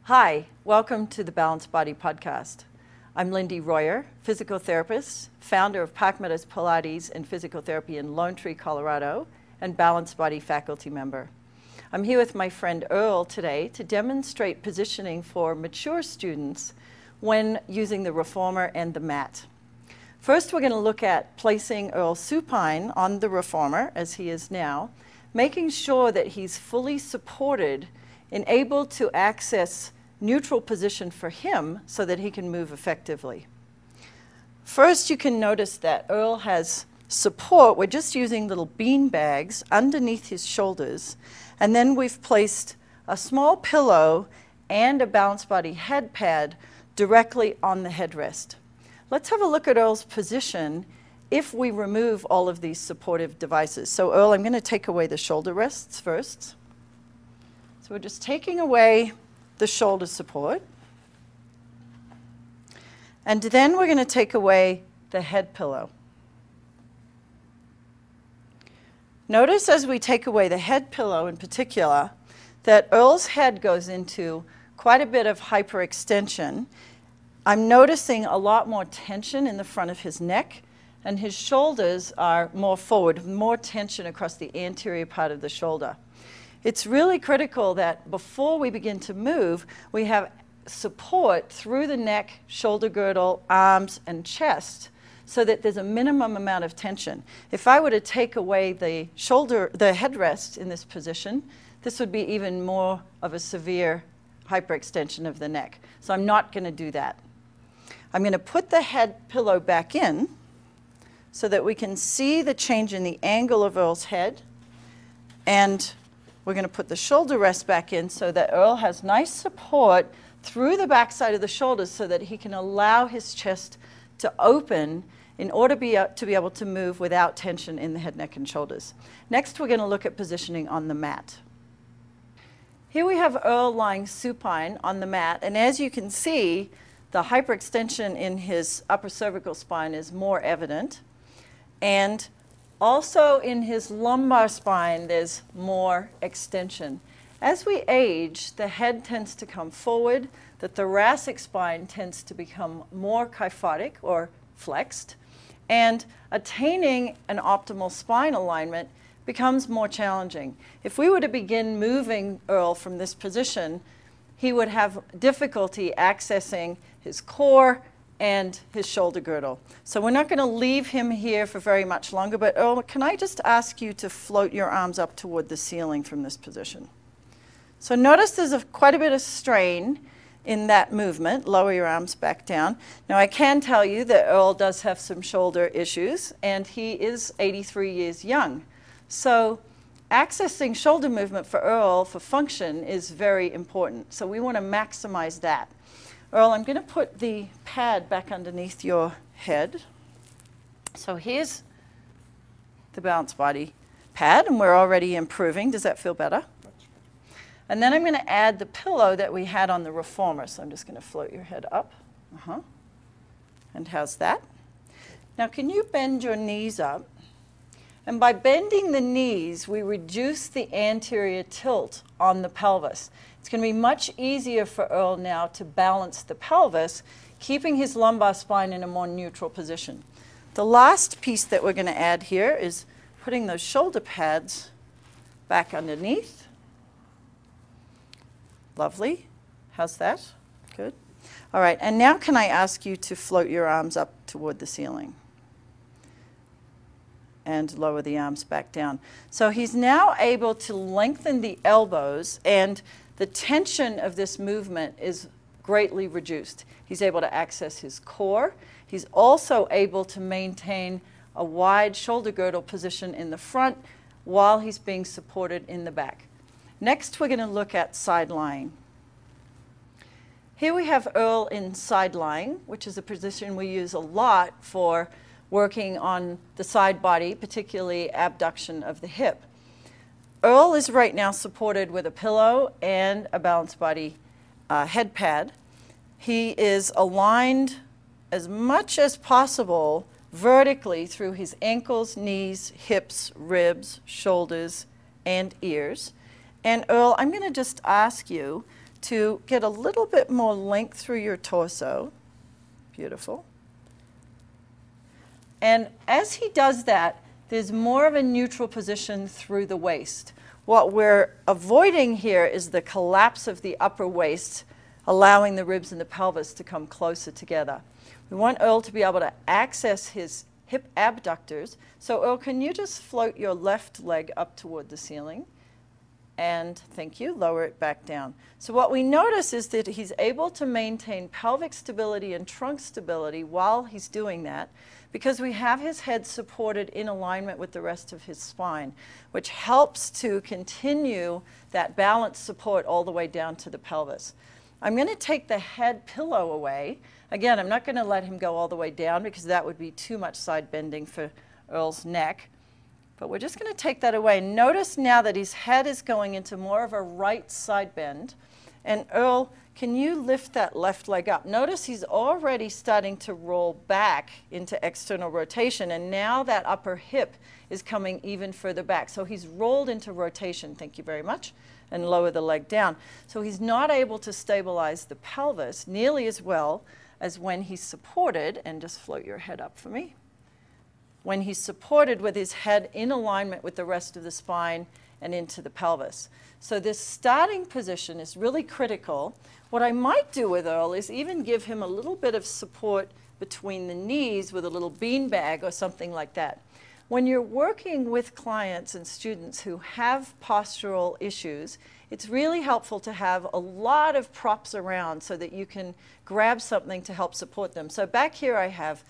Hi, welcome to the Balanced Body Podcast. I'm Lindy Royer, physical therapist, founder of Park Meadows Pilates and Physical Therapy in Lone Tree, Colorado, and Balanced Body faculty member. I'm here with my friend Earl today to demonstrate positioning for mature students when using the reformer and the mat. First, we're going to look at placing Earl supine on the reformer, as he is now, making sure that he's fully supported and able to access neutral position for him so that he can move effectively. First, you can notice that Earl has support. We're just using little bean bags underneath his shoulders, and then we've placed a small pillow and a balanced body head pad directly on the headrest. Let's have a look at Earl's position if we remove all of these supportive devices. So Earl, I'm going to take away the shoulder rests first. So we're just taking away the shoulder support. And then we're going to take away the head pillow. Notice as we take away the head pillow in particular that Earl's head goes into quite a bit of hyperextension. I'm noticing a lot more tension in the front of his neck, and his shoulders are more forward, more tension across the anterior part of the shoulder. It's really critical that before we begin to move, we have support through the neck, shoulder girdle, arms, and chest so that there's a minimum amount of tension. If I were to take away the headrest in this position, this would be even more of a severe hyperextension of the neck. So I'm not going to do that. I'm going to put the head pillow back in so that we can see the change in the angle of Earl's head, and we're going to put the shoulder rest back in so that Earl has nice support through the backside of the shoulders so that he can allow his chest to open in order to be able to move without tension in the head, neck, and shoulders. Next, we're going to look at positioning on the mat. Here we have Earl lying supine on the mat, and as you can see, the hyperextension in his upper cervical spine is more evident. And also in his lumbar spine, there's more extension. As we age, the head tends to come forward, the thoracic spine tends to become more kyphotic or flexed, and attaining an optimal spine alignment becomes more challenging. If we were to begin moving Earl from this position, he would have difficulty accessing his core and his shoulder girdle. So we're not going to leave him here for very much longer, but Earl, can I just ask you to float your arms up toward the ceiling from this position? So notice there's quite a bit of strain in that movement. Lower your arms back down. Now I can tell you that Earl does have some shoulder issues, and he is 83 years young. So accessing shoulder movement for Earl for function is very important. So we want to maximize that. Earl, I'm going to put the pad back underneath your head. So here's the balanced body pad, and we're already improving. Does that feel better? And then I'm going to add the pillow that we had on the reformer. So I'm just going to float your head up. And how's that? Now, can you bend your knees up? And by bending the knees, we reduce the anterior tilt on the pelvis. It's going to be much easier for Earl now to balance the pelvis, keeping his lumbar spine in a more neutral position. The last piece that we're going to add here is putting those shoulder pads back underneath. Lovely. How's that? Good. All right, and now can I ask you to float your arms up toward the ceiling? And lower the arms back down. So he's now able to lengthen the elbows, and the tension of this movement is greatly reduced. He's able to access his core. He's also able to maintain a wide shoulder girdle position in the front while he's being supported in the back. Next, we're going to look at side lying. Here we have Earl in side lying, which is a position we use a lot for working on the side body, particularly abduction of the hip. Earl is right now supported with a pillow and a balanced body head pad. He is aligned as much as possible vertically through his ankles, knees, hips, ribs, shoulders, and ears. And Earl, I'm going to just ask you to get a little bit more length through your torso. Beautiful. And as he does that, there's more of a neutral position through the waist. What we're avoiding here is the collapse of the upper waist, allowing the ribs and the pelvis to come closer together. We want Earl to be able to access his hip abductors. So Earl, can you just float your left leg up toward the ceiling? And thank you, lower it back down. So what we notice is that he's able to maintain pelvic stability and trunk stability while he's doing that, because we have his head supported in alignment with the rest of his spine, which helps to continue that balance support all the way down to the pelvis. I'm going to take the head pillow away. Again, I'm not going to let him go all the way down because that would be too much side bending for Earl's neck. But we're just going to take that away. Notice now that his head is going into more of a right side bend. And Earl, can you lift that left leg up? Notice he's already starting to roll back into external rotation. And now that upper hip is coming even further back. So he's rolled into rotation, thank you very much, and lower the leg down. So he's not able to stabilize the pelvis nearly as well as when he's supported. And just float your head up for me. When he's supported with his head in alignment with the rest of the spine and into the pelvis. So this starting position is really critical. What I might do with Earl is even give him a little bit of support between the knees with a little beanbag or something like that. When you're working with clients and students who have postural issues, it's really helpful to have a lot of props around so that you can grab something to help support them. So back here I have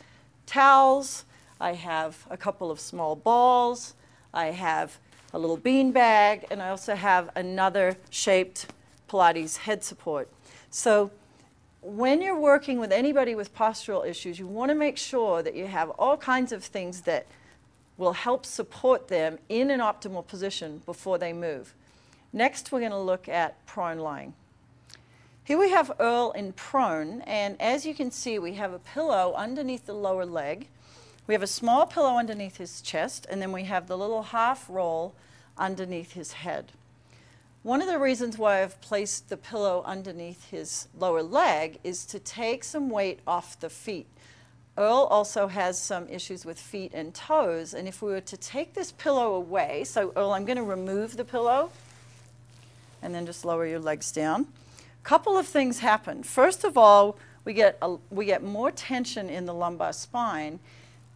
towels, I have a couple of small balls, I have a little bean bag, and I also have another shaped Pilates head support. So when you're working with anybody with postural issues, you want to make sure that you have all kinds of things that will help support them in an optimal position before they move. Next, we're going to look at prone lying. Here we have Earl in prone, and as you can see, we have a pillow underneath the lower leg. We have a small pillow underneath his chest, and then we have the little half roll underneath his head. One of the reasons why I've placed the pillow underneath his lower leg is to take some weight off the feet. Earl also has some issues with feet and toes, and if we were to take this pillow away, so Earl, I'm going to remove the pillow, and then just lower your legs down. A couple of things happen. First of all, we get more tension in the lumbar spine.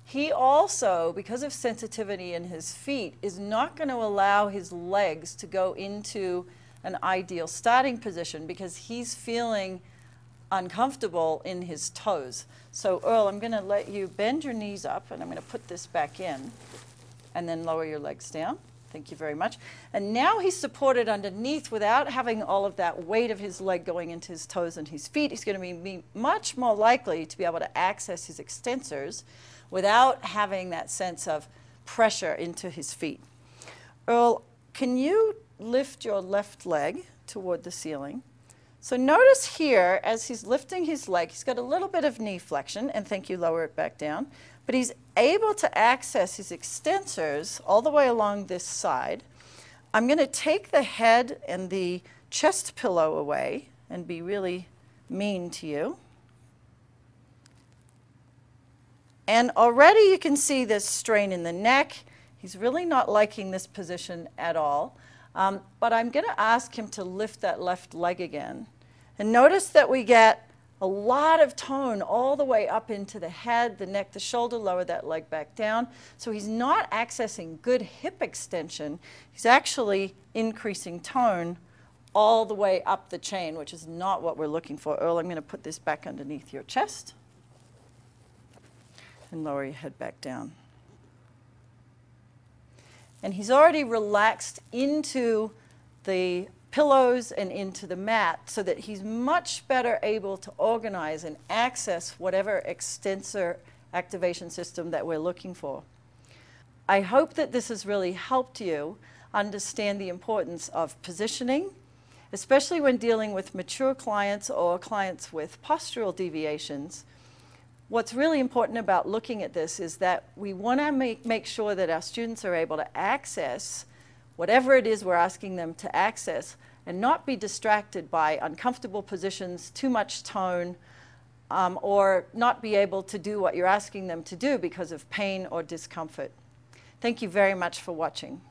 He also, because of sensitivity in his feet, is not going to allow his legs to go into an ideal starting position because he's feeling uncomfortable in his toes. So Earl, I'm going to let you bend your knees up, and I'm going to put this back in, and then lower your legs down. Thank you very much. And now he's supported underneath without having all of that weight of his leg going into his toes and his feet. He's going to be much more likely to be able to access his extensors without having that sense of pressure into his feet. Earl, can you lift your left leg toward the ceiling? So notice here, as he's lifting his leg, he's got a little bit of knee flexion, and thank you, lower it back down, but he's able to access his extensors all the way along this side. I'm going to take the head and the chest pillow away and be really mean to you. And already you can see this strain in the neck. He's really not liking this position at all. But I'm going to ask him to lift that left leg again. And notice that we get a lot of tone all the way up into the head, the neck, the shoulder, lower that leg back down. So he's not accessing good hip extension. He's actually increasing tone all the way up the chain, which is not what we're looking for. Earl, I'm going to put this back underneath your chest. And lower your head back down. And he's already relaxed into the pillows and into the mat so that he's much better able to organize and access whatever extensor activation system that we're looking for. I hope that this has really helped you understand the importance of positioning, especially when dealing with mature clients or clients with postural deviations. What's really important about looking at this is that we want to make sure that our students are able to access whatever it is we're asking them to access and not be distracted by uncomfortable positions, too much tone, or not be able to do what you're asking them to do because of pain or discomfort. Thank you very much for watching.